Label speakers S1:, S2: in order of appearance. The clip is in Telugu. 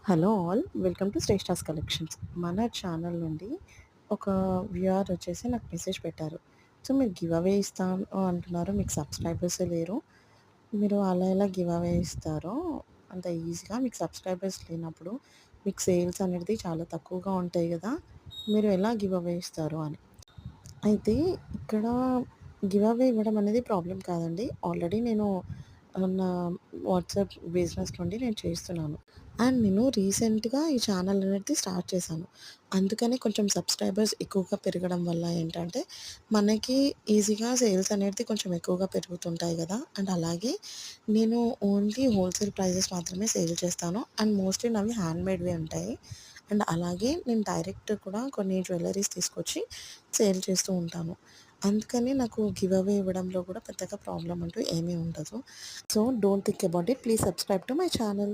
S1: Hello all welcome to Shreshta's collections. మన ఛానల్ నుండి ఒక వ్యూయర్ వచ్చేసి నాకు మెసేజ్ పెట్టారు. సో మీరు గివ్ అవే ఇస్తాను అంటున్నారు, మీకు సబ్స్క్రైబర్స్ లేరు, మీరు అలా ఎలా గివ్ అవే ఇస్తారో అంత ఈజీగా, మీకు సబ్స్క్రైబర్స్ లేనప్పుడు మీకు సేల్స్ అనేది చాలా తక్కువగా ఉంటాయి కదా, మీరు ఎలా గివ్ అవే ఇస్తారు అని. అయితే ఇక్కడ గివ్ అవే ఇవ్వడం అనేది ప్రాబ్లం కాదండి. ఆల్రెడీ నేను నా వాట్సాప్ బిజినెస్ నుండి నేను చేస్తున్నాను. అండ్ నేను రీసెంట్‌గా ఈ ఛానల్ అనేది స్టార్ట్ చేశాను. అందుకని కొంచెం సబ్స్క్రైబర్స్ ఎక్కువగా పెరగడం వల్ల ఏంటంటే, మనకి ఈజీగా సేల్స్ అనేది కొంచెం ఎక్కువగా పెరుగుతుంటాయి గదా! అండ్ అలాగే నేను ఓన్లీ హోల్‌సేల్ ప్రైజెస్ మాత్రమే సేల్ చేస్తాను. అండ్ మోస్ట్‌లీ నావి హ్యాండ్‌మేడ్‌వే ఉంటాయి. అండ్ అలాగే నేను డైరెక్ట్ కూడా కొన్ని జ్యువెల్లరీస్ తీసుకొచ్చి సేల్ చేస్తూ ఉంటాను. అందుకని నాకు గివ్ అవే ఇవ్వడంలో కూడా పెద్దగా ప్రాబ్లమ్ అంటూ ఏమీ ఉండదు. So, don't think about it. Please subscribe to my channel.